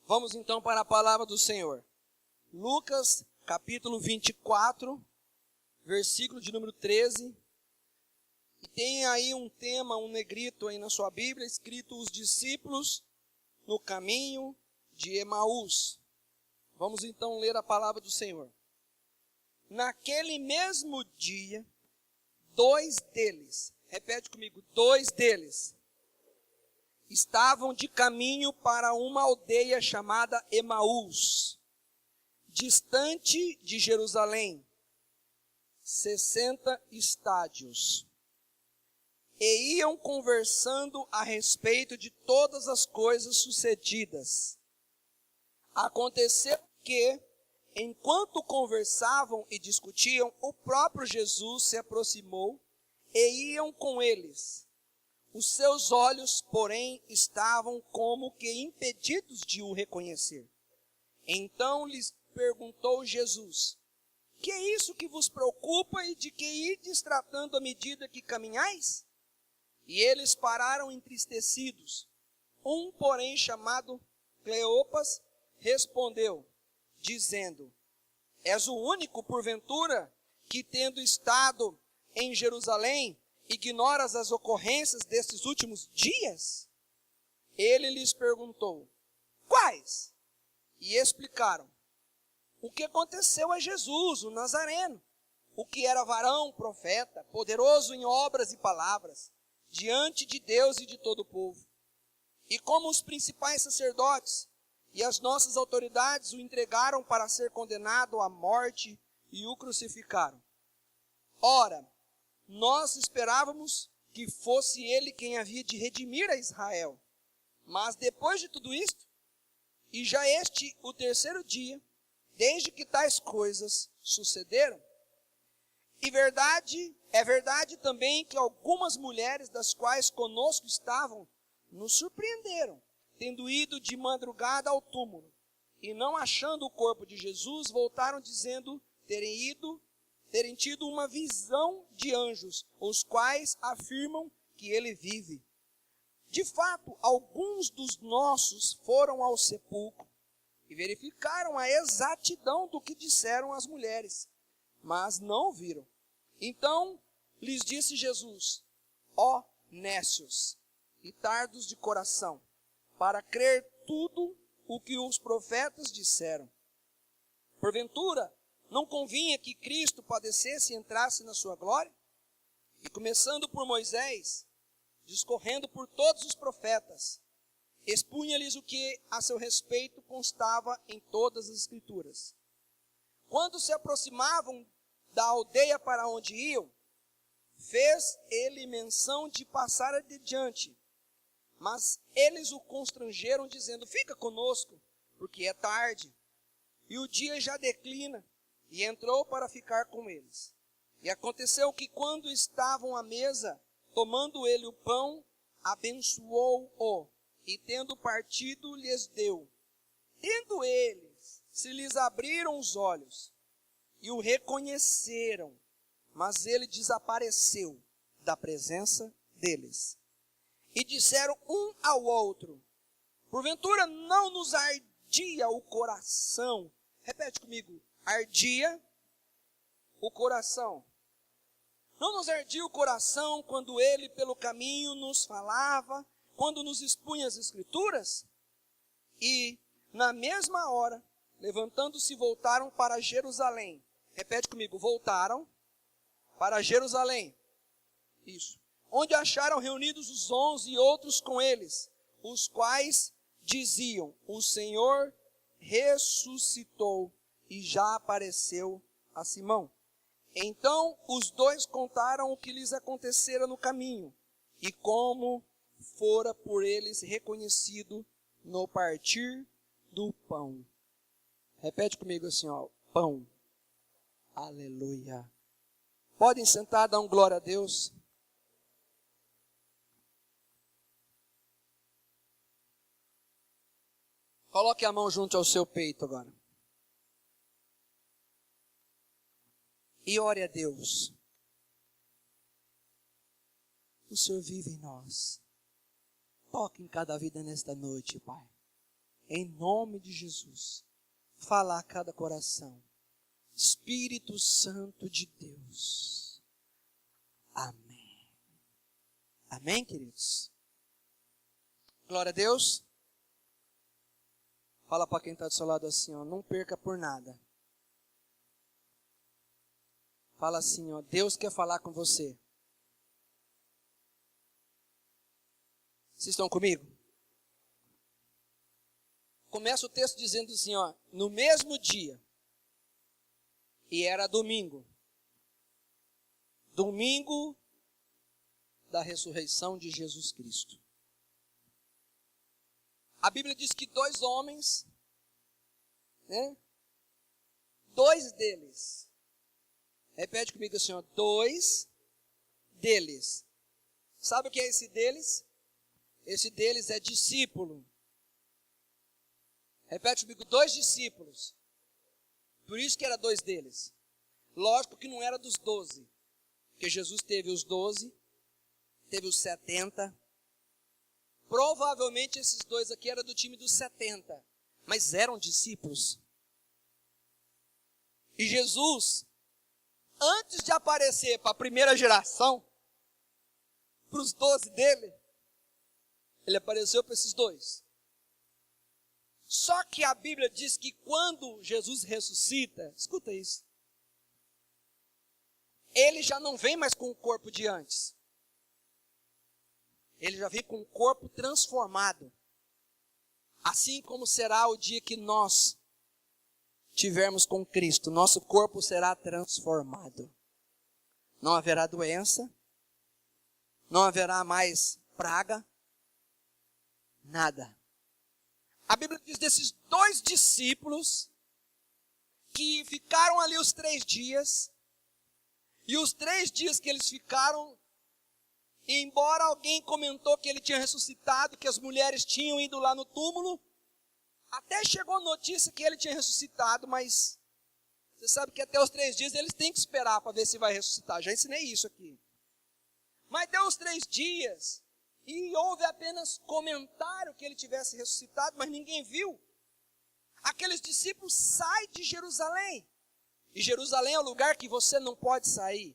Vamos então para a palavra do Senhor. Lucas, capítulo 24, versículo de número 13. E tem aí um tema, um negrito aí na sua Bíblia, escrito os discípulos no caminho de Emaús. Vamos então ler a palavra do Senhor. Naquele mesmo dia, dois deles, repete comigo, dois deles, estavam de caminho para uma aldeia chamada Emaús, distante de Jerusalém, 60 estádios. E iam conversando a respeito de todas as coisas sucedidas. Aconteceu que, enquanto conversavam e discutiam, o próprio Jesus se aproximou e iam com eles. Os seus olhos, porém, estavam como que impedidos de o reconhecer. Então lhes perguntou Jesus: que é isso que vos preocupa e de que ides tratando à medida que caminhais? E eles pararam entristecidos. Um, porém, chamado Cleopas, respondeu, dizendo: és o único, porventura, que tendo estado em Jerusalém, ignoras as ocorrências destes últimos dias? Ele lhes perguntou: quais? E explicaram o que aconteceu a Jesus, o Nazareno, o que era varão, profeta, poderoso em obras e palavras, diante de Deus e de todo o povo. E como os principais sacerdotes e as nossas autoridades o entregaram para ser condenado à morte e o crucificaram. Ora, nós esperávamos que fosse ele quem havia de redimir a Israel. Mas depois de tudo isto, e já este o terceiro dia, desde que tais coisas sucederam, é verdade também que algumas mulheres das quais conosco estavam, nos surpreenderam, tendo ido de madrugada ao túmulo, e não achando o corpo de Jesus, voltaram dizendo terem tido uma visão de anjos, os quais afirmam que ele vive. De fato, alguns dos nossos foram ao sepulcro e verificaram a exatidão do que disseram as mulheres, mas não o viram. Então lhes disse Jesus: ó nécios e tardos de coração, para crer tudo o que os profetas disseram. Porventura, não convinha que Cristo padecesse e entrasse na sua glória? E começando por Moisés, discorrendo por todos os profetas, expunha-lhes o que a seu respeito constava em todas as Escrituras. Quando se aproximavam da aldeia para onde iam, fez ele menção de passar adiante. Mas eles o constrangeram, dizendo: fica conosco, porque é tarde, e o dia já declina. E entrou para ficar com eles. E aconteceu que, quando estavam à mesa, tomando ele o pão, abençoou-o, e tendo partido, lhes deu. Tendo eles, se lhes abriram os olhos, e o reconheceram, mas ele desapareceu da presença deles. E disseram um ao outro: porventura não nos ardia o coração? Repete comigo: ardia o coração. Não nos ardia o coração quando ele pelo caminho nos falava, quando nos expunha as Escrituras? E na mesma hora, levantando-se, voltaram para Jerusalém. Repete comigo: voltaram para Jerusalém. Isso. Onde acharam reunidos os 11 e outros com eles, os quais diziam: o Senhor ressuscitou e já apareceu a Simão. Então os dois contaram o que lhes acontecera no caminho, e como fora por eles reconhecido no partir do pão. Repete comigo assim, ó: pão. Aleluia. Podem sentar, dar glória a Deus. Coloque a mão junto ao seu peito agora. E ore a Deus. O Senhor vive em nós. Toque em cada vida nesta noite, Pai. em nome de Jesus, falar a cada coração. Espírito Santo de Deus. Amém. Amém, queridos? Glória a Deus. Fala para quem está do seu lado assim, ó, não perca por nada. Fala assim, ó, Deus quer falar com você. Vocês estão comigo? Começa o texto dizendo assim, ó, no mesmo dia, e era domingo. Domingo da ressurreição de Jesus Cristo. A Bíblia diz que 2 homens, né? 2 deles. Repete comigo assim, ó, 2 deles. Sabe o que é esse deles? Esse deles é discípulo. Repete comigo, 2 discípulos. Por isso que era 2 deles. Lógico que não era dos 12. Porque Jesus teve os 12, teve os 70. Provavelmente esses 2 aqui eram do time dos 70. Mas eram discípulos. E Jesus, antes de aparecer para a primeira geração, para os 12 dele, ele apareceu para esses 2. Só que a Bíblia diz que quando Jesus ressuscita, escuta isso, ele já não vem mais com o corpo de antes. Ele já vem com o corpo transformado. Assim como será o dia que nós tivermos com Cristo, nosso corpo será transformado. Não haverá doença, não haverá mais praga, nada. A Bíblia diz desses 2 discípulos que ficaram ali os 3 dias, e os 3 dias que eles ficaram, embora alguém comentou que ele tinha ressuscitado, que as mulheres tinham ido lá no túmulo, até chegou a notícia que ele tinha ressuscitado, mas você sabe que até os 3 dias eles têm que esperar para ver se vai ressuscitar. Já ensinei isso aqui. Mas deu os 3 dias e houve apenas comentário que ele tivesse ressuscitado, mas ninguém viu. Aqueles discípulos saem de Jerusalém. E Jerusalém é o lugar que você não pode sair.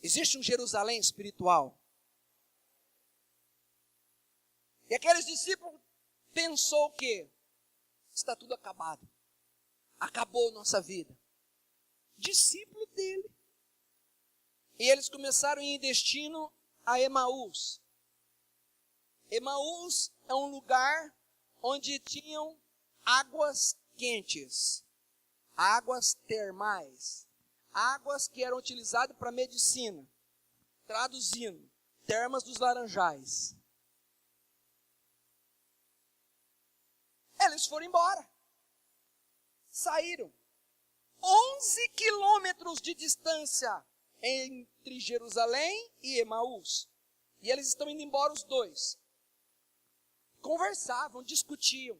Existe um Jerusalém espiritual. E aqueles discípulos pensou o quê? Está tudo acabado. Acabou nossa vida. Discípulo dele. E eles começaram a ir em destino a Emaús. Emaús é um lugar onde tinham águas quentes, águas termais, águas que eram utilizadas para medicina. Traduzindo, termas dos Laranjais. Eles foram embora. Saíram. 11 quilômetros de distância entre Jerusalém e Emaús. E eles estão indo embora os 2. Conversavam, discutiam.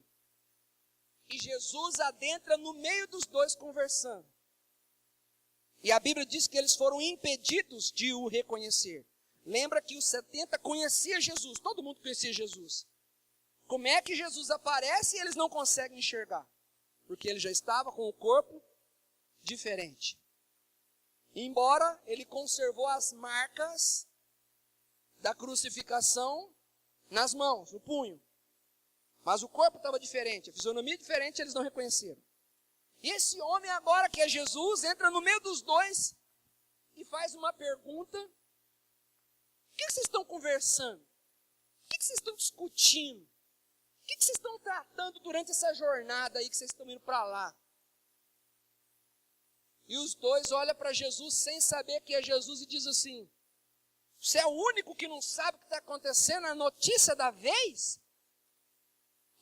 E Jesus adentra no meio dos 2 conversando. E a Bíblia diz que eles foram impedidos de o reconhecer. Lembra que os 70 conheciam Jesus, todo mundo conhecia Jesus. Como é que Jesus aparece e eles não conseguem enxergar? Porque ele já estava com o corpo diferente. Embora ele conservou as marcas da crucificação nas mãos, no punho. Mas o corpo estava diferente, a fisionomia diferente, eles não reconheceram. E esse homem agora, que é Jesus, entra no meio dos 2 e faz uma pergunta. O que vocês estão conversando? O que vocês estão discutindo? O que vocês estão tratando durante essa jornada aí que vocês estão indo para lá? E os 2 olham para Jesus sem saber que é Jesus e diz assim: você é o único que não sabe o que está acontecendo, a notícia da vez?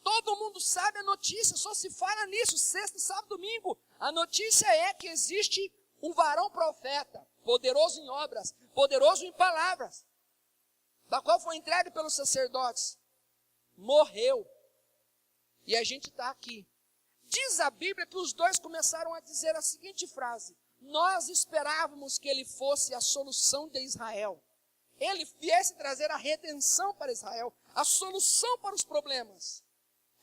Todo mundo sabe a notícia, só se fala nisso, sexta, sábado, domingo. A notícia é que existe um varão profeta, poderoso em obras, poderoso em palavras, da qual foi entregue pelos sacerdotes. Morreu. E a gente está aqui. Diz a Bíblia que os 2 começaram a dizer a seguinte frase: nós esperávamos que ele fosse a solução de Israel. Ele viesse trazer a redenção para Israel, a solução para os problemas.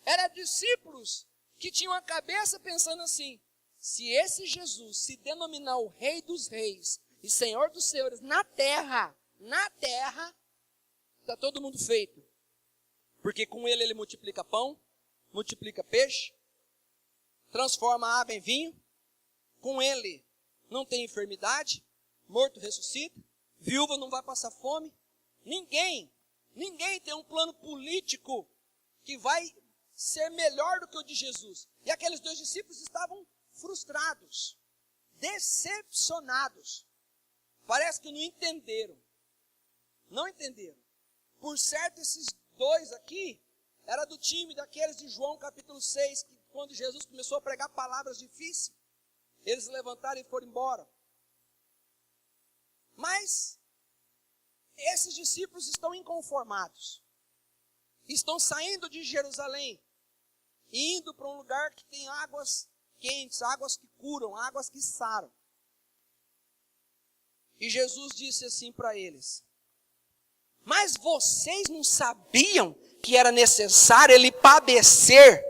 Eram discípulos que tinham a cabeça pensando assim: se esse Jesus se denominar o Rei dos Reis e Senhor dos Senhores na terra, está todo mundo feito. Porque com ele multiplica pão, multiplica peixe, transforma a água em vinho. Com ele não tem enfermidade, morto ressuscita, viúva não vai passar fome. Ninguém tem um plano político que vai ser melhor do que o de Jesus. E aqueles dois discípulos estavam frustrados, decepcionados. Parece que não entenderam. Não entenderam. Por certo, esses dois aqui era do time daqueles de João capítulo 6, que quando Jesus começou a pregar palavras difíceis, eles levantaram e foram embora. Mas esses discípulos estão inconformados. Estão saindo de Jerusalém e indo para um lugar que tem águas quentes, águas que curam, águas que saram. E Jesus disse assim para eles: mas vocês não sabiam que era necessário ele padecer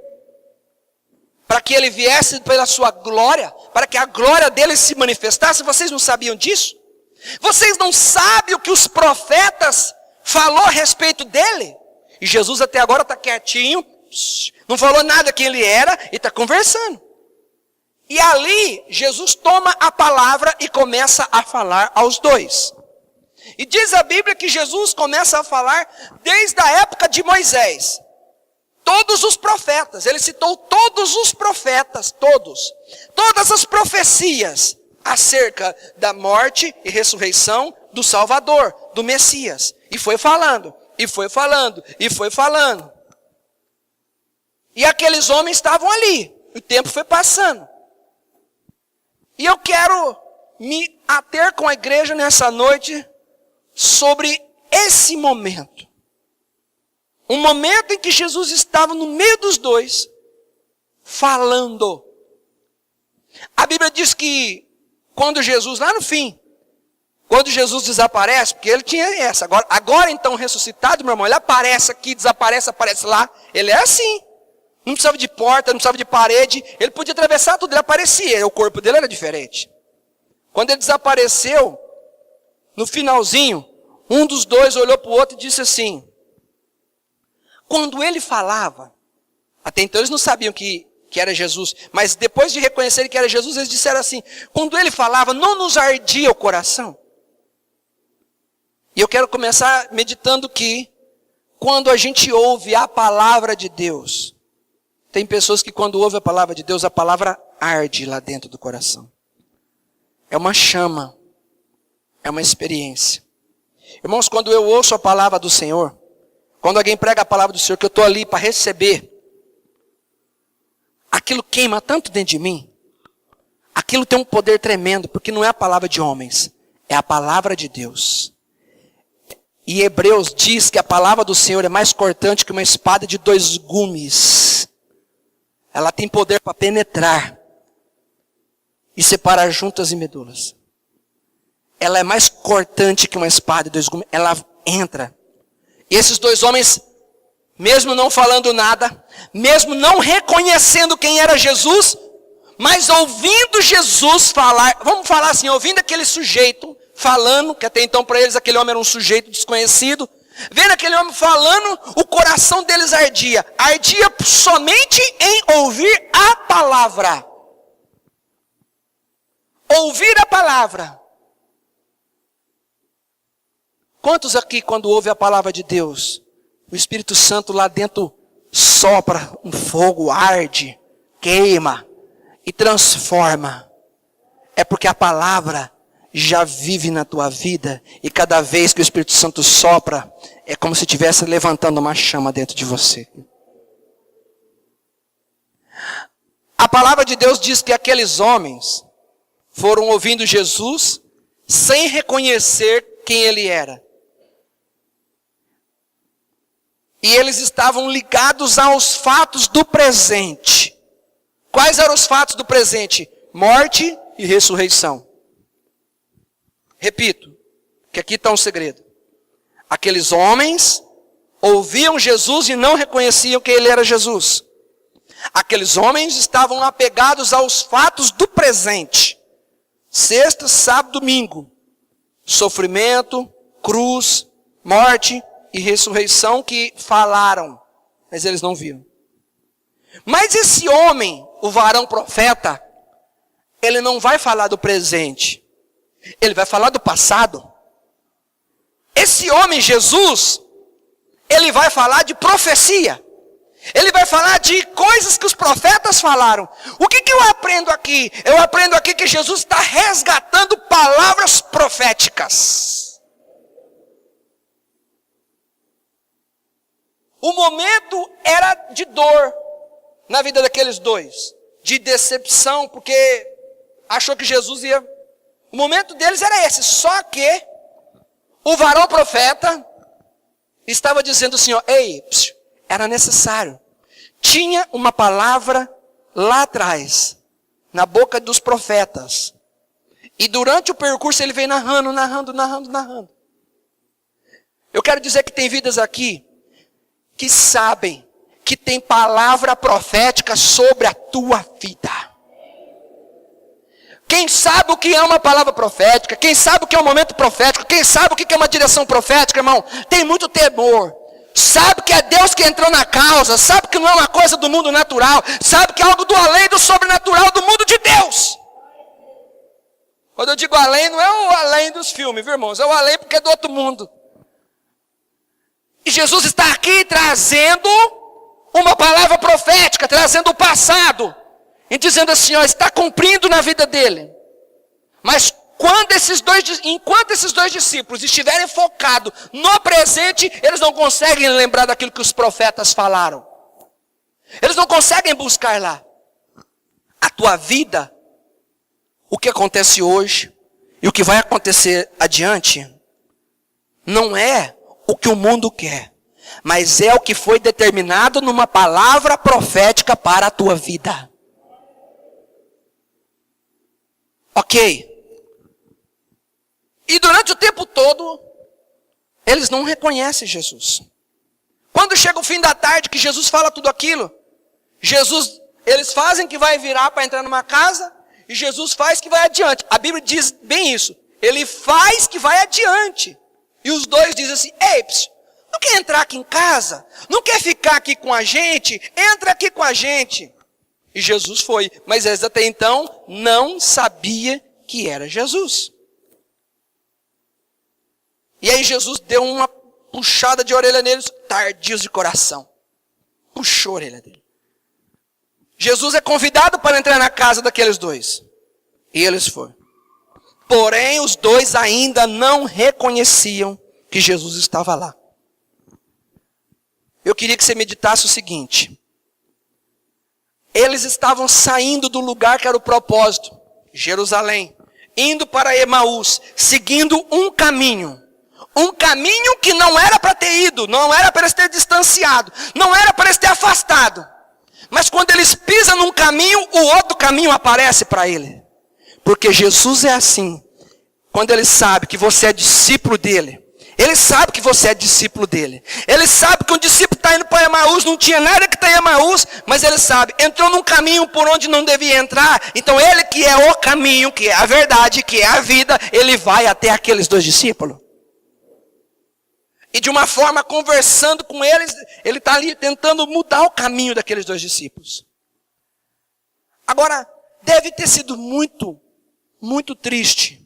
para que ele viesse pela sua glória, para que a glória dele se manifestasse? Vocês não sabiam disso? Vocês não sabem o que os profetas falou a respeito dele? E Jesus até agora está quietinho, não falou nada quem ele era e está conversando. E ali Jesus toma a palavra e começa a falar aos dois. E diz a Bíblia que Jesus começa a falar desde a época de Moisés. Todos os profetas, ele citou todos os profetas, todas as profecias acerca da morte e ressurreição do Salvador, do Messias. E foi falando, e foi falando, e foi falando. E aqueles homens estavam ali, o tempo foi passando. E eu quero me ater com a igreja nessa noite sobre esse momento. Um momento em que Jesus estava no meio dos dois, falando. A Bíblia diz que quando Jesus, lá no fim, quando Jesus desaparece, porque ele tinha essa, agora então ressuscitado, meu irmão, ele aparece aqui, desaparece, aparece lá, ele é assim. Não precisava de porta, não precisava de parede, ele podia atravessar tudo, ele aparecia, o corpo dele era diferente. Quando ele desapareceu, no finalzinho, um dos dois olhou para o outro e disse assim, quando ele falava, até então eles não sabiam que era Jesus, mas depois de reconhecerem que era Jesus, eles disseram assim, quando ele falava, não nos ardia o coração? E eu quero começar meditando que, quando a gente ouve a palavra de Deus, tem pessoas que quando ouvem a palavra de Deus, a palavra arde lá dentro do coração. É uma chama, é uma experiência. Irmãos, quando eu ouço a palavra do Senhor, quando alguém prega a palavra do Senhor, que eu estou ali para receber, aquilo queima tanto dentro de mim, aquilo tem um poder tremendo, porque não é a palavra de homens, é a palavra de Deus. E Hebreus diz que a palavra do Senhor é mais cortante que uma espada de 2 gumes. Ela tem poder para penetrar e separar juntas e medulas. Ela é mais cortante que uma espada de 2 gumes. Ela entra. E esses dois homens, mesmo não falando nada, mesmo não reconhecendo quem era Jesus, mas ouvindo Jesus falar, vamos falar assim, ouvindo aquele sujeito falando, que até então para eles aquele homem era um sujeito desconhecido, vendo aquele homem falando, o coração deles ardia. Ardia somente em ouvir a palavra. Ouvir a palavra. Quantos aqui, quando ouve a palavra de Deus, o Espírito Santo lá dentro sopra um fogo, arde, queima e transforma? É porque a palavra já vive na tua vida, e cada vez que o Espírito Santo sopra, é como se estivesse levantando uma chama dentro de você. A palavra de Deus diz que aqueles homens foram ouvindo Jesus sem reconhecer quem ele era. E eles estavam ligados aos fatos do presente. Quais eram os fatos do presente? Morte e ressurreição. Repito, que aqui está um segredo. Aqueles homens ouviam Jesus e não reconheciam que ele era Jesus. Aqueles homens estavam apegados aos fatos do presente. Sexta, sábado, domingo. Sofrimento, cruz, morte e ressurreição que falaram, mas eles não viram. Mas esse homem, o varão profeta, ele não vai falar do presente. Ele vai falar do passado. Esse homem, Jesus, ele vai falar de profecia. Ele vai falar de coisas que os profetas falaram. O que eu aprendo aqui? Eu aprendo aqui que Jesus está resgatando palavras proféticas. O momento era de dor na vida daqueles dois. De decepção, porque achou que Jesus ia... O momento deles era esse. Só que o varão profeta estava dizendo assim, ó, ei, era necessário. Tinha uma palavra lá atrás, na boca dos profetas. E durante o percurso ele vem narrando. Eu quero dizer que tem vidas aqui que sabem que tem palavra profética sobre a tua vida. Quem sabe o que é uma palavra profética, quem sabe o que é um momento profético, quem sabe o que é uma direção profética, irmão, tem muito temor. Sabe que é Deus que entrou na causa, sabe que não é uma coisa do mundo natural, sabe que é algo do além, do sobrenatural, do mundo de Deus. Quando eu digo além, não é o além dos filmes, viu, irmãos? É o além porque é do outro mundo. E Jesus está aqui trazendo uma palavra profética, trazendo o passado, e dizendo assim, ó, está cumprindo na vida dele. Mas enquanto esses dois discípulos estiverem focados no presente, eles não conseguem lembrar daquilo que os profetas falaram. Eles não conseguem buscar lá. A tua vida, o que acontece hoje e o que vai acontecer adiante, não é o que o mundo quer, mas é o que foi determinado numa palavra profética para a tua vida. Ok. E durante o tempo todo, eles não reconhecem Jesus. Quando chega o fim da tarde, que Jesus fala tudo aquilo, eles fazem que vai virar para entrar numa casa, e Jesus faz que vai adiante. A Bíblia diz bem isso. Ele faz que vai adiante. E os dois dizem assim, ei, não quer entrar aqui em casa? Não quer ficar aqui com a gente? Entra aqui com a gente. E Jesus foi, mas eles até então não sabiam que era Jesus. E aí Jesus deu uma puxada de orelha neles, tardios de coração. Puxou a orelha dele. Jesus é convidado para entrar na casa daqueles dois. E eles foram. Porém, os dois ainda não reconheciam que Jesus estava lá. Eu queria que você meditasse o seguinte. Eles estavam saindo do lugar que era o propósito, Jerusalém, indo para Emaús, seguindo um caminho. Um caminho que não era para ter ido, não era para eles ter distanciado, não era para eles ter afastado. Mas quando eles pisam num caminho, o outro caminho aparece para ele. Porque Jesus é assim. Quando ele sabe que você é discípulo dele, ele sabe que você é discípulo dele. Ele sabe que um discípulo está indo para Emaús, não tinha nada que está em Emaús, mas ele sabe, entrou num caminho por onde não devia entrar. Então ele que é o caminho, que é a verdade, que é a vida, ele vai até aqueles dois discípulos. E de uma forma, conversando com eles, ele está ali tentando mudar o caminho daqueles dois discípulos. Agora, deve ter sido muito, muito triste,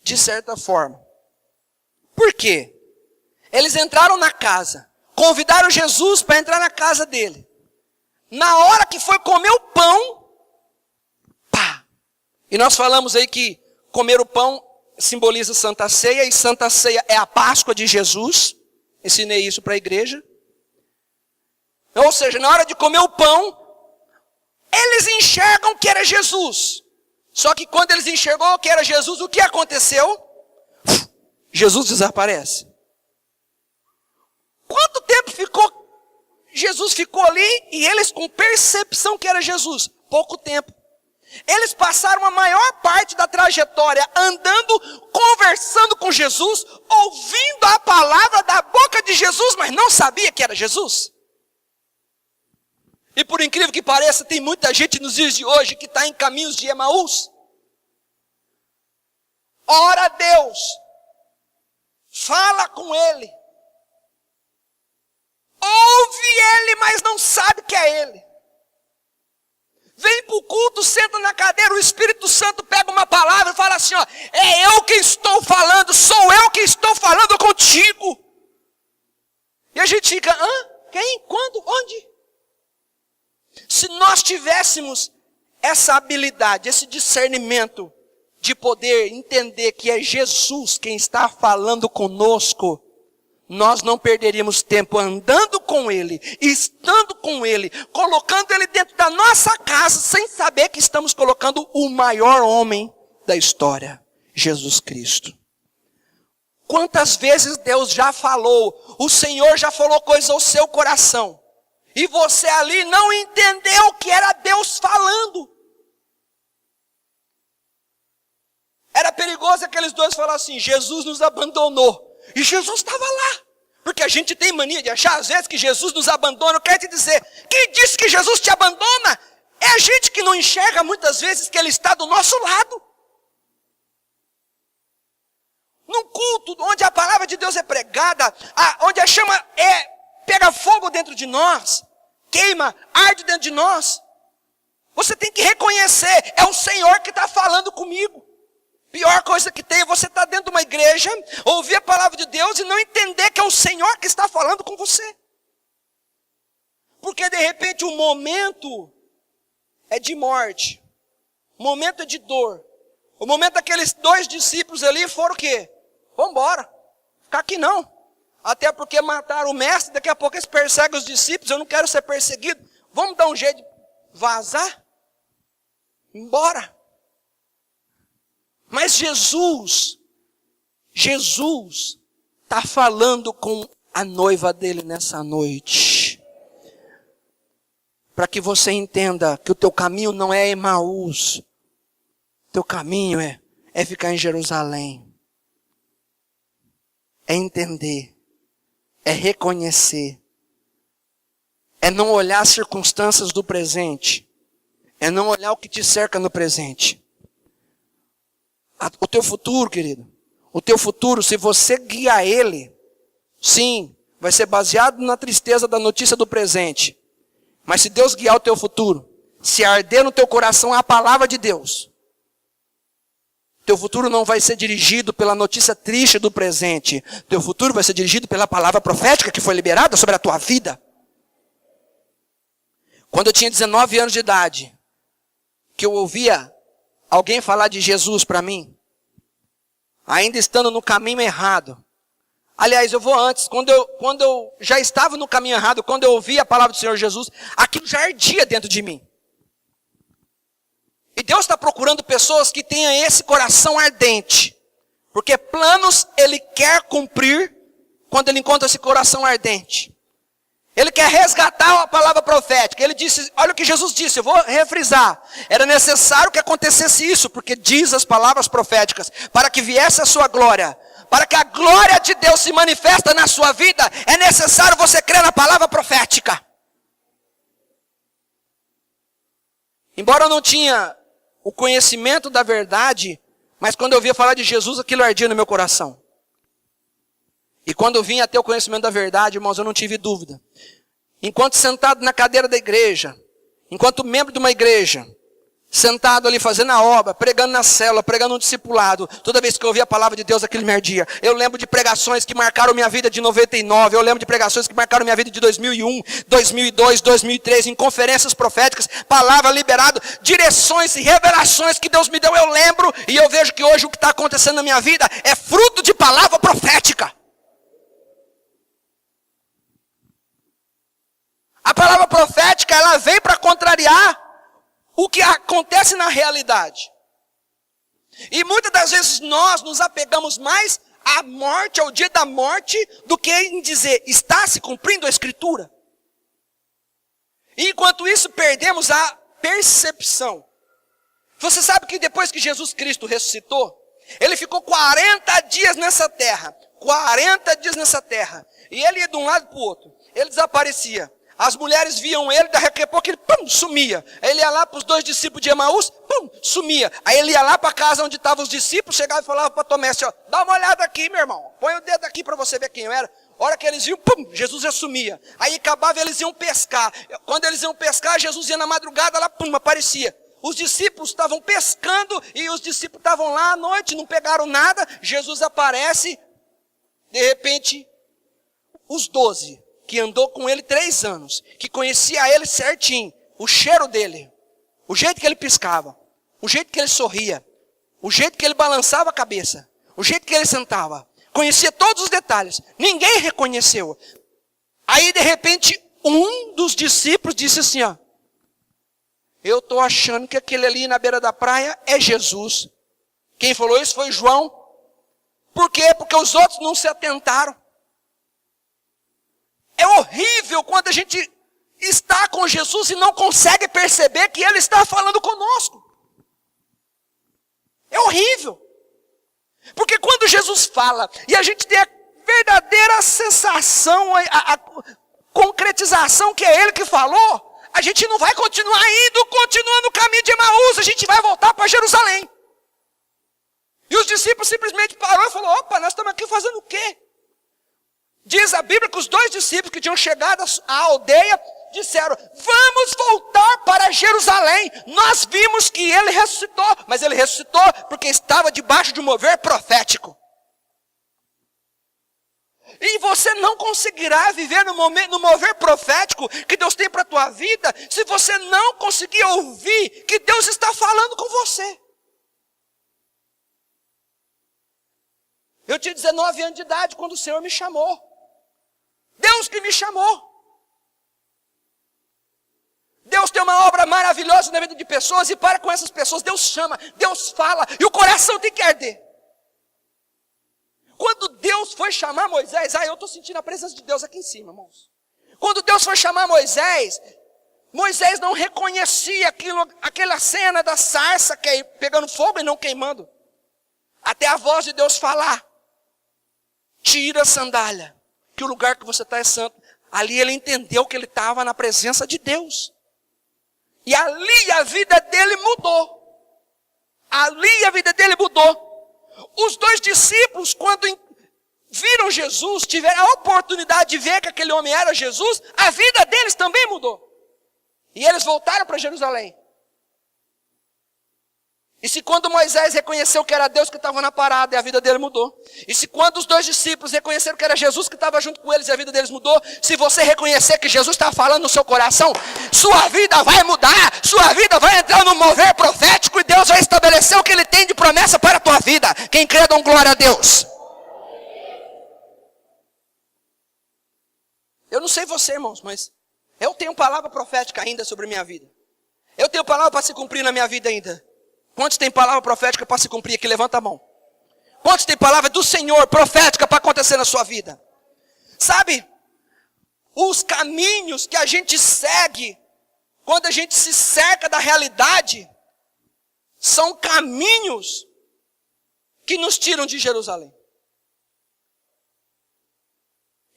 de certa forma. Por quê? Eles entraram na casa, convidaram Jesus para entrar na casa dele. Na hora que foi comer o pão, pá! E nós falamos aí que comer o pão simboliza Santa Ceia, e Santa Ceia é a Páscoa de Jesus. Ensinei isso para a igreja. Ou seja, na hora de comer o pão, eles enxergam que era Jesus. Só que quando eles enxergou que era Jesus, o que aconteceu? Jesus desaparece. Quanto tempo Jesus ficou ali e eles com percepção que era Jesus? Pouco tempo. Eles passaram a maior parte da trajetória andando, conversando com Jesus, ouvindo a palavra da boca de Jesus, mas não sabia que era Jesus. E por incrível que pareça, tem muita gente nos dias de hoje que está em caminhos de Emaús. Ora a Deus, fala com Ele, ouve Ele, mas não sabe que é Ele. Vem para o culto, senta na cadeira, o Espírito Santo pega uma palavra e fala assim, ó, é eu que estou falando, sou eu que estou falando contigo. E a gente fica, quem, quando, onde? Se nós tivéssemos essa habilidade, esse discernimento de poder entender que é Jesus quem está falando conosco, nós não perderíamos tempo andando com Ele, estando com Ele, colocando Ele dentro da nossa casa, sem saber que estamos colocando o maior homem da história, Jesus Cristo. Quantas vezes Deus já falou, o Senhor já falou coisa ao seu coração, e você ali não entendeu que era Deus falando. Era perigoso aqueles dois falar assim, Jesus nos abandonou. E Jesus estava lá. Porque a gente tem mania de achar às vezes que Jesus nos abandona. Eu quero te dizer, quem disse que Jesus te abandona? É a gente que não enxerga muitas vezes que Ele está do nosso lado. Num culto onde a palavra de Deus é pregada, onde a chama pega fogo dentro de nós, queima, arde dentro de nós, você tem que reconhecer, é o Senhor que está falando comigo. Pior coisa que tem é você estar dentro de uma igreja, ouvir a palavra de Deus e não entender que é o Senhor que está falando com você. Porque de repente o momento é de morte, o momento é de dor. O momento daqueles dois discípulos ali foram o quê? Vamos embora, ficar aqui não. Até porque mataram o mestre, daqui a pouco eles perseguem os discípulos, eu não quero ser perseguido. Vamos dar um jeito de vazar? Embora. Mas Jesus está falando com a noiva dele nessa noite. Para que você entenda que o teu caminho não é Emaús. Teu caminho é ficar em Jerusalém. É entender. É reconhecer. É não olhar as circunstâncias do presente. É não olhar o que te cerca no presente. O teu futuro, querido, o teu futuro, se você guiar ele, sim, vai ser baseado na tristeza da notícia do presente. Mas se Deus guiar o teu futuro, se arder no teu coração a palavra de Deus, teu futuro não vai ser dirigido pela notícia triste do presente. Teu futuro vai ser dirigido pela palavra profética que foi liberada sobre a tua vida. Quando eu tinha 19 anos de idade, que eu ouvia alguém falar de Jesus para mim, ainda estando no caminho errado. Aliás, eu vou antes, quando eu já estava no caminho errado, quando eu ouvi a palavra do Senhor Jesus, aquilo já ardia dentro de mim. E Deus está procurando pessoas que tenham esse coração ardente. Porque planos Ele quer cumprir quando Ele encontra esse coração ardente. Ele quer resgatar a palavra profética. Ele disse, olha o que Jesus disse, eu vou refrisar. Era necessário que acontecesse isso, porque diz as palavras proféticas, para que viesse a sua glória. Para que a glória de Deus se manifesta na sua vida, é necessário você crer na palavra profética. Embora eu não tinha o conhecimento da verdade, mas quando eu ouvia falar de Jesus, aquilo ardia no meu coração. E quando eu vim a ter o conhecimento da verdade, irmãos, eu não tive dúvida. Enquanto sentado na cadeira da igreja, enquanto membro de uma igreja, sentado ali fazendo a obra, pregando na célula, pregando um discipulado, toda vez que eu ouvia a palavra de Deus, aquilo me ardia. Eu lembro de pregações que marcaram minha vida de 99, eu lembro de pregações que marcaram minha vida de 2001, 2002, 2003, em conferências proféticas, palavra liberada, direções e revelações que Deus me deu, eu lembro, e eu vejo que hoje o que está acontecendo na minha vida é fruto de palavra profética. A palavra profética, ela vem para contrariar o que acontece na realidade. E muitas das vezes nós nos apegamos mais à morte, ao dia da morte, do que em dizer, está se cumprindo a Escritura. E enquanto isso, perdemos a percepção. Você sabe que depois que Jesus Cristo ressuscitou, ele ficou 40 dias nessa terra. 40 dias nessa terra. E ele ia de um lado para o outro. Ele desaparecia. As mulheres viam ele, daqui a pouco ele sumia. Aí ele ia lá para os 2 discípulos de Emaús, sumia. Aí ele ia lá para a casa onde estavam os discípulos, chegava e falava para Tomé assim, ó, dá uma olhada aqui, meu irmão. Põe o dedo aqui para você ver quem eu era. A hora que eles iam, Jesus já sumia. Aí acabava, eles iam pescar. Quando eles iam pescar, Jesus ia na madrugada, lá, aparecia. Os discípulos estavam pescando e os discípulos estavam lá à noite, não pegaram nada. Jesus aparece, de repente, os 12, que andou com ele 3 anos, que conhecia ele certinho, o cheiro dele, o jeito que ele piscava, o jeito que ele sorria, o jeito que ele balançava a cabeça, o jeito que ele sentava, conhecia todos os detalhes, ninguém reconheceu. Aí de repente, um dos discípulos disse assim, ó, eu estou achando que aquele ali na beira da praia é Jesus. Quem falou isso foi João. Por quê? Porque os outros não se atentaram. É horrível quando a gente está com Jesus e não consegue perceber que Ele está falando conosco. É horrível. Porque quando Jesus fala e a gente tem a verdadeira sensação, a concretização que é Ele que falou, a gente não vai continuar indo, continuando o caminho de Emaús, a gente vai voltar para Jerusalém. E os discípulos simplesmente pararam e falaram, opa, nós estamos aqui fazendo o quê? Diz a Bíblia que os 2 discípulos que tinham chegado à aldeia, disseram, vamos voltar para Jerusalém. Nós vimos que ele ressuscitou, mas ele ressuscitou porque estava debaixo de um mover profético. E você não conseguirá viver no mover profético que Deus tem para a tua vida, se você não conseguir ouvir que Deus está falando com você. Eu tinha 19 anos de idade quando o Senhor me chamou. Deus que me chamou. Deus tem uma obra maravilhosa na vida de pessoas e para com essas pessoas, Deus chama, Deus fala e o coração tem que arder. Quando Deus foi chamar Moisés, eu estou sentindo a presença de Deus aqui em cima, irmãos. Quando Deus foi chamar Moisés, Moisés não reconhecia aquela cena da sarça pegando fogo e não queimando. Até a voz de Deus falar, tira a sandália, que o lugar que você está é santo. Ali ele entendeu que ele estava na presença de Deus. E ali a vida dele mudou. Ali a vida dele mudou. Os 2 discípulos, quando viram Jesus, tiveram a oportunidade de ver que aquele homem era Jesus, a vida deles também mudou. E eles voltaram para Jerusalém. E se quando Moisés reconheceu que era Deus que estava na parada e a vida dele mudou. E se quando os 2 discípulos reconheceram que era Jesus que estava junto com eles e a vida deles mudou. Se você reconhecer que Jesus está falando no seu coração, sua vida vai mudar. Sua vida vai entrar no mover profético e Deus vai estabelecer o que Ele tem de promessa para a tua vida. Quem crê, dá glória a Deus. Eu não sei você, irmãos, mas eu tenho palavra profética ainda sobre a minha vida. Eu tenho palavra para se cumprir na minha vida ainda. Quantos tem palavra profética para se cumprir aqui? Levanta a mão. Quantos tem palavra do Senhor profética para acontecer na sua vida? Sabe, os caminhos que a gente segue, quando a gente se cerca da realidade, são caminhos que nos tiram de Jerusalém.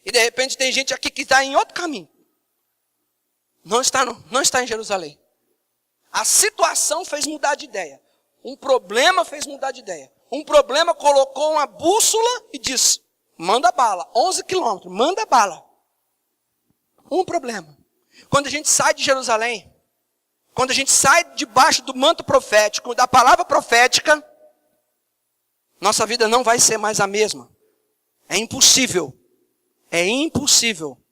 E de repente tem gente aqui que está em outro caminho. Não está em Jerusalém. A situação fez mudar de ideia. Um problema fez mudar de ideia. Um problema colocou uma bússola e disse, manda bala, 11 quilômetros, manda bala. Um problema. Quando a gente sai de Jerusalém, quando a gente sai debaixo do manto profético, da palavra profética, nossa vida não vai ser mais a mesma. É impossível. É impossível.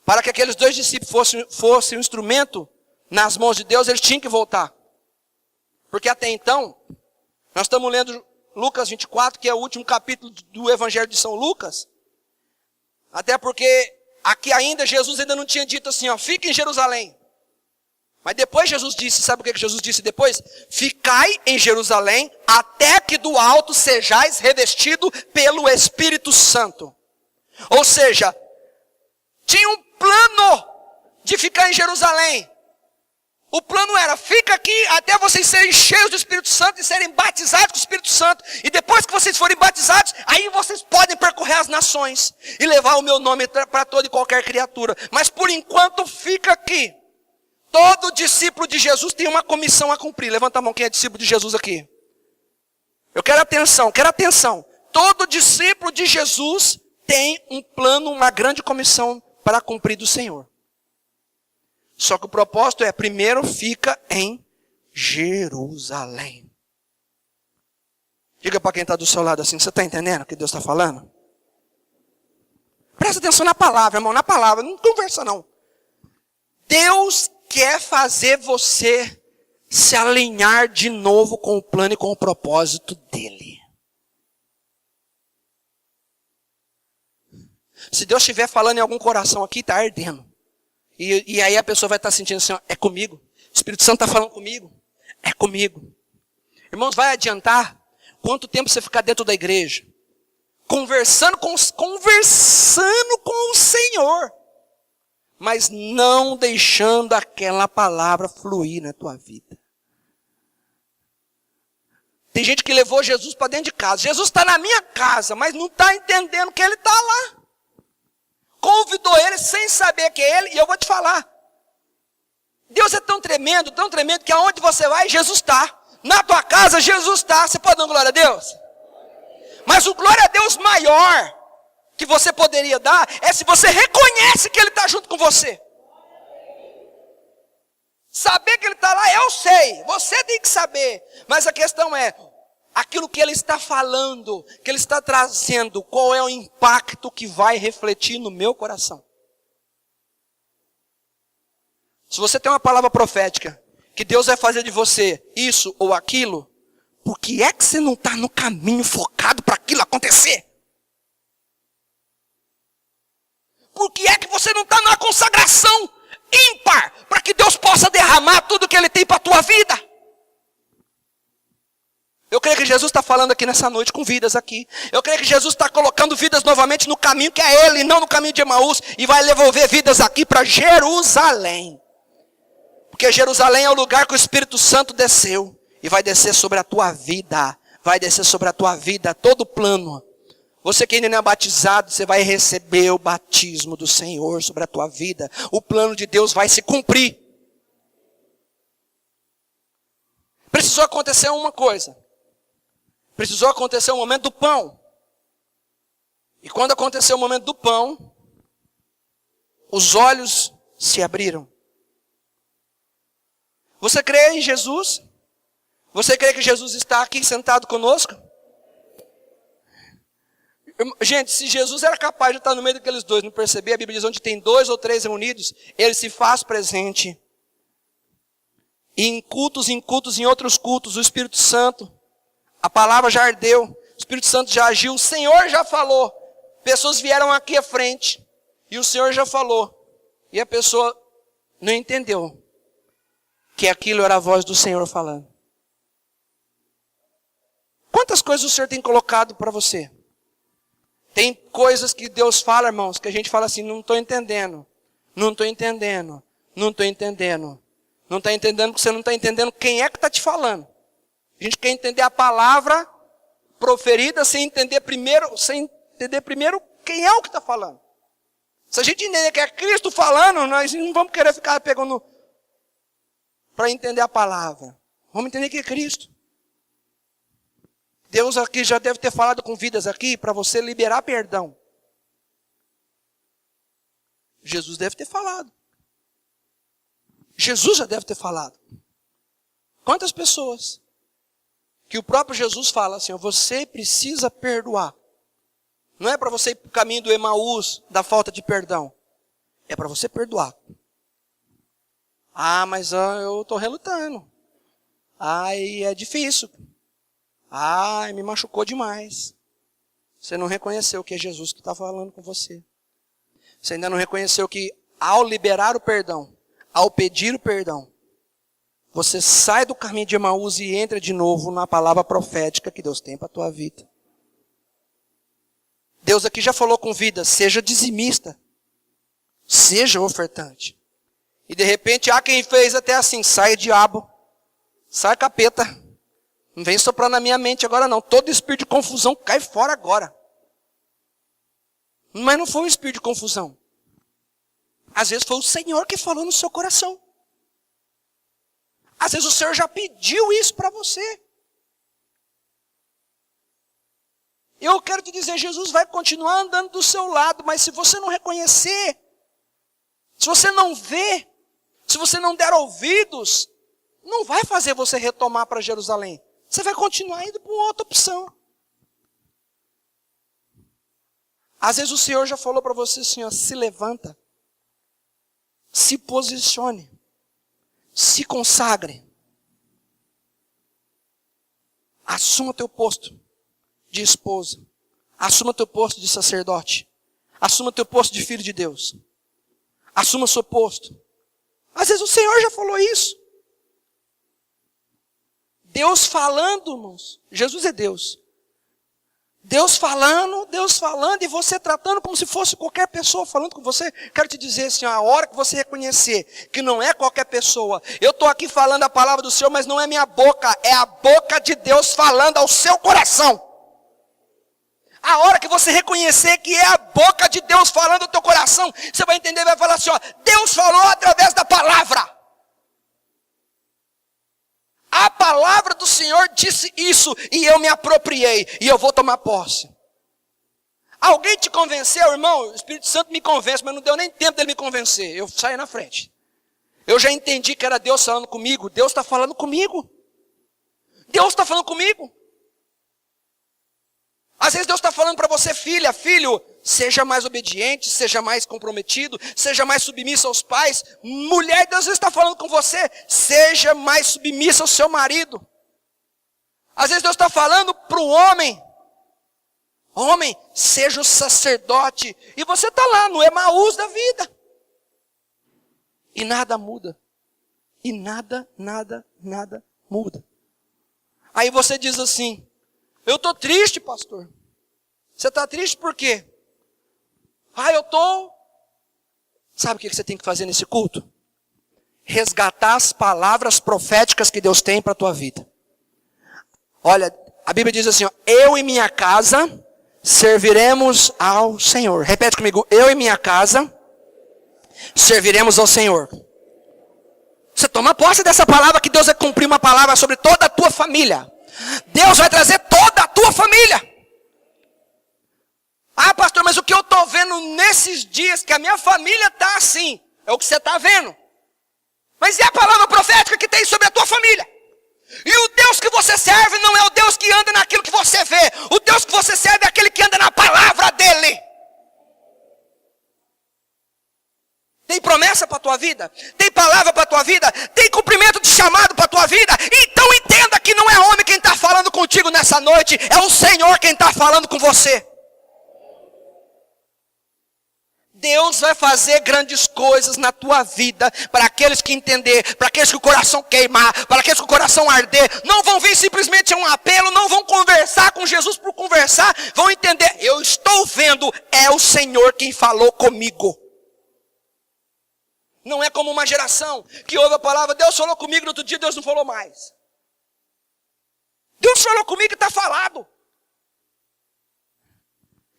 Para que aqueles 2 discípulos fossem um instrumento nas mãos de Deus, eles tinham que voltar. Porque até então, nós estamos lendo Lucas 24, que é o último capítulo do Evangelho de São Lucas. Até porque aqui ainda, Jesus ainda não tinha dito assim, ó, fique em Jerusalém. Mas depois Jesus disse, sabe o que Jesus disse depois? Ficai em Jerusalém, até que do alto sejais revestido pelo Espírito Santo. Ou seja, tinha um plano de ficar em Jerusalém. O plano era, fica aqui até vocês serem cheios do Espírito Santo e serem batizados com o Espírito Santo. E depois que vocês forem batizados, aí vocês podem percorrer as nações e levar o meu nome para toda e qualquer criatura. Mas por enquanto fica aqui. Todo discípulo de Jesus tem uma comissão a cumprir. Levanta a mão quem é discípulo de Jesus aqui. Eu quero atenção, quero atenção. Todo discípulo de Jesus tem um plano, uma grande comissão para cumprir do Senhor. Só que o propósito é, primeiro fica em Jerusalém. Diga para quem está do seu lado assim, você está entendendo o que Deus está falando? Presta atenção na palavra, irmão, na palavra, não conversa não. Deus quer fazer você se alinhar de novo com o plano e com o propósito dele. Se Deus estiver falando em algum coração aqui, está ardendo. E aí a pessoa vai estar sentindo assim, ó, é comigo. O Espírito Santo está falando comigo. É comigo. Irmãos, vai adiantar quanto tempo você ficar dentro da igreja, conversando com o Senhor, mas não deixando aquela palavra fluir na tua vida. Tem gente que levou Jesus para dentro de casa. Jesus está na minha casa, mas não está entendendo que ele está lá. Convidou ele sem saber que é ele, e eu vou te falar. Deus é tão tremendo, que aonde você vai, Jesus está. Na tua casa, Jesus está. Você pode dar uma glória a Deus? Mas o glória a Deus maior que você poderia dar é se você reconhece que ele está junto com você. Saber que ele está lá, eu sei. Você tem que saber. Mas a questão é, aquilo que ele está falando, que ele está trazendo, qual é o impacto que vai refletir no meu coração? Se você tem uma palavra profética, que Deus vai fazer de você isso ou aquilo, por que é que você não está no caminho focado para aquilo acontecer? Por que é que você não está numa consagração ímpar, para que Deus possa derramar tudo que ele tem para a tua vida? Eu creio que Jesus está falando aqui nessa noite com vidas aqui. Eu creio que Jesus está colocando vidas novamente no caminho que é ele, não no caminho de Emaús. E vai devolver vidas aqui para Jerusalém. Porque Jerusalém é o lugar que o Espírito Santo desceu. E vai descer sobre a tua vida. Vai descer sobre a tua vida todo o plano. Você que ainda não é batizado, você vai receber o batismo do Senhor sobre a tua vida. O plano de Deus vai se cumprir. Precisou acontecer uma coisa. Precisou acontecer o momento do pão. E quando aconteceu o momento do pão, os olhos se abriram. Você crê em Jesus? Você crê que Jesus está aqui sentado conosco? Gente, se Jesus era capaz de estar no meio daqueles dois, não perceber, a Bíblia diz onde tem 2 ou 3 reunidos, ele se faz presente. E em cultos, em outros cultos, o Espírito Santo, a palavra já ardeu, o Espírito Santo já agiu, o Senhor já falou. Pessoas vieram aqui à frente e o Senhor já falou. E a pessoa não entendeu que aquilo era a voz do Senhor falando. Quantas coisas o Senhor tem colocado para você? Tem coisas que Deus fala, irmãos, que a gente fala assim, não estou entendendo. Não estou entendendo. Não estou entendendo. Não está entendendo porque você não está entendendo quem é que está te falando. A gente quer entender a palavra proferida sem entender primeiro quem é o que está falando. Se a gente entender que é Cristo falando, nós não vamos querer ficar pegando para entender a palavra. Vamos entender que é Cristo. Deus aqui já deve ter falado com vidas aqui para você liberar perdão. Jesus deve ter falado. Jesus já deve ter falado. Quantas pessoas que o próprio Jesus fala assim, você precisa perdoar. Não é para você ir para o caminho do Emaús, da falta de perdão. É para você perdoar. Ah, mas eu estou relutando. Ai, é difícil. Ai, me machucou demais. Você não reconheceu que é Jesus que está falando com você. Você ainda não reconheceu que ao liberar o perdão, ao pedir o perdão, você sai do caminho de Emaús e entra de novo na palavra profética que Deus tem para a tua vida. Deus aqui já falou com vida, seja dizimista, seja ofertante. E de repente há quem fez até assim, sai diabo, sai capeta. Não vem soprar na minha mente agora não. Todo espírito de confusão cai fora agora. Mas não foi um espírito de confusão. Às vezes foi o Senhor que falou no seu coração. Às vezes o Senhor já pediu isso para você. Eu quero te dizer, Jesus vai continuar andando do seu lado, mas se você não reconhecer, se você não ver, se você não der ouvidos, não vai fazer você retomar para Jerusalém. Você vai continuar indo para outra opção. Às vezes o Senhor já falou para você assim, ó, se levanta, se posicione, se consagre. Assuma teu posto de esposa. Assuma teu posto de sacerdote. Assuma teu posto de filho de Deus. Assuma seu posto. Às vezes o Senhor já falou isso. Deus falando, irmãos. Jesus é Deus. Deus falando, e você tratando como se fosse qualquer pessoa falando com você. Quero te dizer assim, a hora que você reconhecer que não é qualquer pessoa. Eu estou aqui falando a palavra do Senhor, mas não é minha boca, é a boca de Deus falando ao seu coração. A hora que você reconhecer que é a boca de Deus falando ao teu coração, você vai entender, vai falar assim, ó, Deus falou através da palavra. A palavra do Senhor disse isso e eu me apropriei e eu vou tomar posse. Alguém te convenceu, irmão? O Espírito Santo me convence, mas não deu nem tempo dele me convencer. Eu saí na frente. Eu já entendi que era Deus falando comigo. Deus está falando comigo. Deus está falando comigo. Às vezes Deus está falando para você, filha, filho, seja mais obediente, seja mais comprometido, seja mais submissa aos pais. Mulher, Deus está falando com você, seja mais submissa ao seu marido. Às vezes Deus está falando para o homem, homem, seja o sacerdote. E você está lá no Emaús da vida. E nada muda. E nada muda. Aí você diz assim, eu estou triste, pastor. Você está triste por quê? Eu estou... Sabe o que você tem que fazer nesse culto? Resgatar as palavras proféticas que Deus tem para a tua vida. Olha, a Bíblia diz assim, ó, eu e minha casa serviremos ao Senhor. Repete comigo, eu e minha casa serviremos ao Senhor. Você toma posse dessa palavra que Deus vai cumprir uma palavra sobre toda a tua família. Deus vai trazer toda a tua família. Pastor, mas o que eu estou vendo nesses dias, que a minha família está assim, é o que você está vendo. Mas é a palavra profética que tem sobre a tua família. E o Deus que você serve não é o Deus que anda naquilo que você vê. O Deus que você serve é aquele que anda na palavra dele. Tem promessa para a tua vida? Tem palavra para a tua vida? Tem cumprimento de chamado para a tua vida? Então entenda que não é homem quem está falando contigo nessa noite, é o Senhor quem está falando com você. Deus vai fazer grandes coisas na tua vida, para aqueles que entender, para aqueles que o coração queimar, para aqueles que o coração arder. Não vão vir simplesmente a um apelo, não vão conversar com Jesus por conversar, vão entender, eu estou vendo, é o Senhor quem falou comigo. Não é como uma geração que ouve a palavra, Deus falou comigo, no outro dia Deus não falou mais. Deus falou comigo e está falado.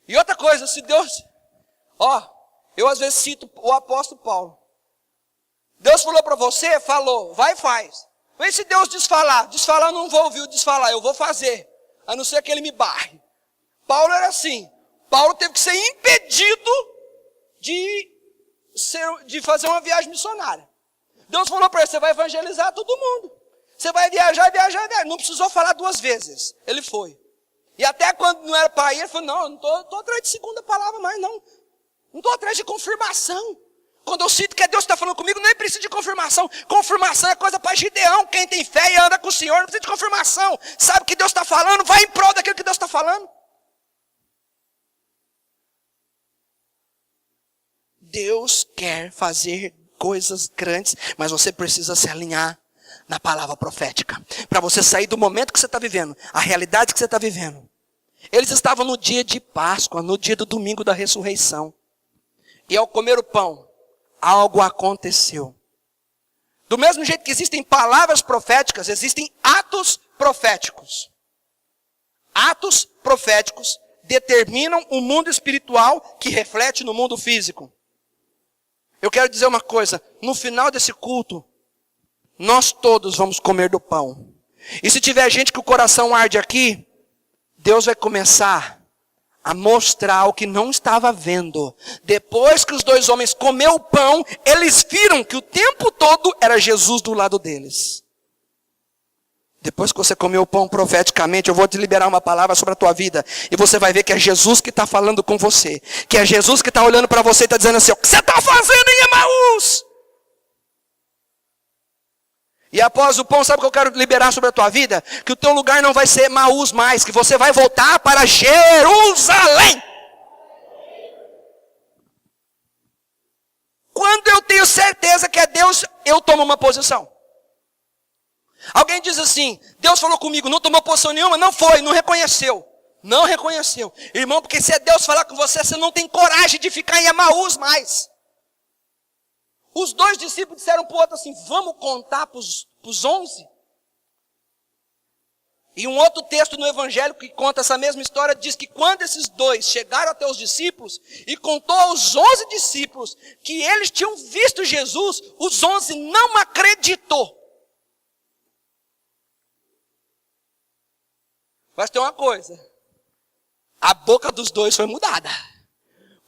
E outra coisa, se Deus... eu às vezes cito o apóstolo Paulo. Deus falou para você, falou, vai e faz. Mas se Deus desfalar eu não vou ouvir o desfalar, eu vou fazer. A não ser que ele me barre. Paulo era assim. Paulo teve que ser impedido de fazer uma viagem missionária. Deus falou para ele, você vai evangelizar todo mundo. Você vai viajar. Não precisou falar 2 vezes. Ele foi. E até quando não era para ir, ele falou, não estou atrás de segunda palavra mais, não. Não estou atrás de confirmação. Quando eu sinto que Deus está falando comigo, nem preciso de confirmação. Confirmação é coisa para Gideão. Quem tem fé e anda com o Senhor, não precisa de confirmação. Sabe o que Deus está falando? Vai em prol daquilo que Deus está falando. Deus quer fazer coisas grandes, mas você precisa se alinhar na palavra profética. Para você sair do momento que você está vivendo, a realidade que você está vivendo. Eles estavam no dia de Páscoa, no dia do domingo da ressurreição. E ao comer o pão, algo aconteceu. Do mesmo jeito que existem palavras proféticas, existem atos proféticos. Atos proféticos determinam o mundo espiritual que reflete no mundo físico. Eu quero dizer uma coisa, no final desse culto, nós todos vamos comer do pão. E se tiver gente que o coração arde aqui, Deus vai começar a mostrar o que não estava vendo. Depois que os dois homens comeram o pão, eles viram que o tempo todo era Jesus do lado deles. Depois que você comeu o pão profeticamente, eu vou te liberar uma palavra sobre a tua vida. E você vai ver que é Jesus que está falando com você. Que é Jesus que está olhando para você e está dizendo assim, o que você está fazendo em Emaús? E após o pão, sabe o que eu quero liberar sobre a tua vida? Que o teu lugar não vai ser Emaús mais. Que você vai voltar para Jerusalém. Quando eu tenho certeza que é Deus, eu tomo uma posição. Alguém diz assim, Deus falou comigo, não tomou posição nenhuma? Não foi, não reconheceu. Não reconheceu. Irmão, porque se é Deus falar com você, você não tem coragem de ficar em Emaús mais. Os dois discípulos disseram para o outro assim, vamos contar para os 11? E um outro texto no Evangelho que conta essa mesma história, diz que quando esses dois chegaram até os discípulos, e contou aos 11 discípulos, que eles tinham visto Jesus, os 11 não acreditou. Mas tem uma coisa, a boca dos dois foi mudada.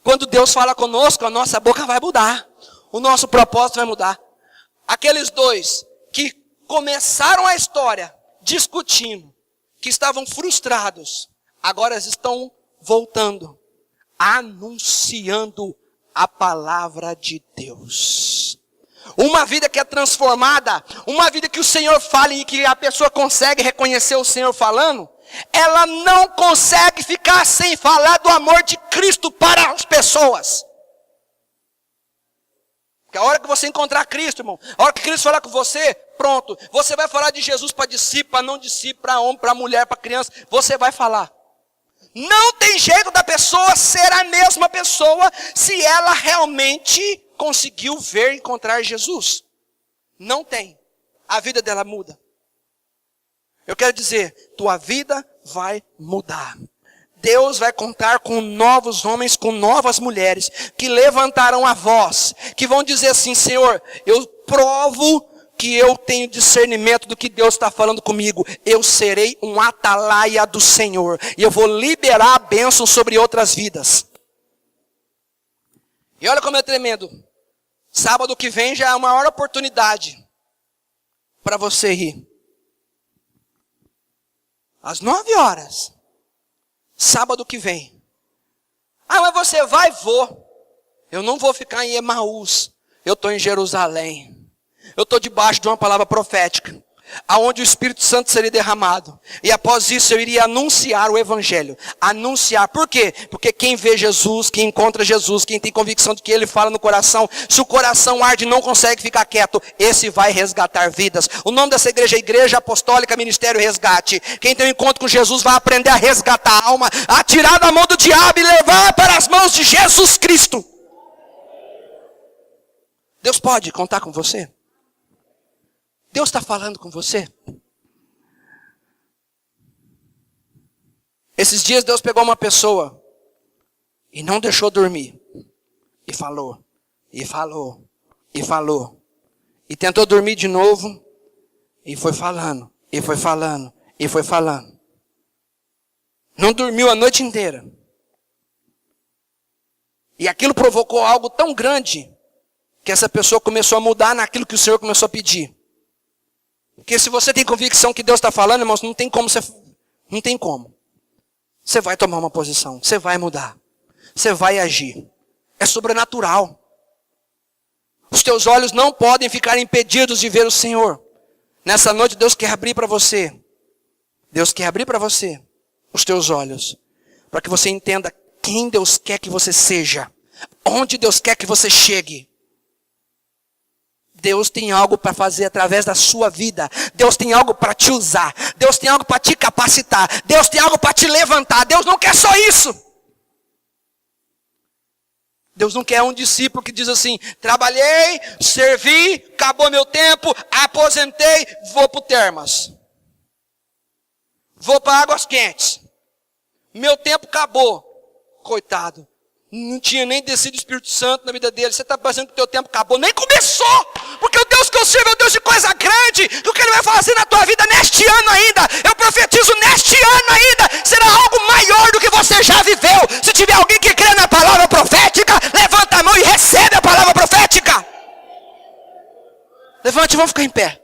Quando Deus fala conosco, a nossa boca vai mudar. O nosso propósito vai mudar. Aqueles dois que começaram a história discutindo, que estavam frustrados, agora eles estão voltando, anunciando a palavra de Deus. Uma vida que é transformada, uma vida que o Senhor fala e que a pessoa consegue reconhecer o Senhor falando, ela não consegue ficar sem falar do amor de Cristo para as pessoas. Porque a hora que você encontrar Cristo, irmão, a hora que Cristo falar com você, pronto. Você vai falar de Jesus para discípulo, para não discípulo, para homem, para mulher, para criança. Você vai falar. Não tem jeito da pessoa ser a mesma pessoa se ela realmente conseguiu ver e encontrar Jesus. Não tem. A vida dela muda. Eu quero dizer, tua vida vai mudar. Deus vai contar com novos homens, com novas mulheres, que levantarão a voz, que vão dizer assim, Senhor, eu provo que eu tenho discernimento do que Deus está falando comigo. Eu serei um atalaia do Senhor, e eu vou liberar a bênção sobre outras vidas. E olha como é tremendo. Sábado que vem já é a maior oportunidade para você ir. Às 9 horas. Sábado que vem. Ah, mas você vai? Vou. Eu não vou ficar em Emaús. Eu estou em Jerusalém. Eu estou debaixo de uma palavra profética, aonde o Espírito Santo seria derramado. E após isso eu iria anunciar o Evangelho. Anunciar. Por quê? Porque quem vê Jesus, quem encontra Jesus, quem tem convicção de que Ele fala no coração, se o coração arde e não consegue ficar quieto, esse vai resgatar vidas. O nome dessa igreja é Igreja Apostólica Ministério Resgate. Quem tem um encontro com Jesus vai aprender a resgatar a alma, a tirar da mão do diabo e levar para as mãos de Jesus Cristo. Deus pode contar com você? Deus está falando com você? Esses dias Deus pegou uma pessoa e não deixou dormir. E falou, e falou, e falou. E tentou dormir de novo e foi falando, e foi falando, e foi falando. Não dormiu a noite inteira. E aquilo provocou algo tão grande que essa pessoa começou a mudar naquilo que o Senhor começou a pedir. Porque se você tem convicção que Deus está falando, irmãos, não tem como. Não tem como. Você vai tomar uma posição. Você vai mudar. Você vai agir. É sobrenatural. Os teus olhos não podem ficar impedidos de ver o Senhor. Nessa noite Deus quer abrir para você. Deus quer abrir para você os teus olhos. Para que você entenda quem Deus quer que você seja. Onde Deus quer que você chegue. Deus tem algo para fazer através da sua vida. Deus tem algo para te usar. Deus tem algo para te capacitar. Deus tem algo para te levantar. Deus não quer só isso. Deus não quer um discípulo que diz assim, trabalhei, servi, acabou meu tempo, aposentei, vou para o Termas. Vou para Águas Quentes. Meu tempo acabou. Coitado. Não tinha nem descido o Espírito Santo na vida dele. Você está pensando que o teu tempo acabou? Nem começou! Porque o Deus que eu sirvo é um Deus de coisa grande. E o que Ele vai fazer na tua vida neste ano ainda, eu profetizo neste ano ainda, será algo maior do que você já viveu. Se tiver alguém que crê na palavra profética, levanta a mão e recebe a palavra profética. Levante, vamos ficar em pé.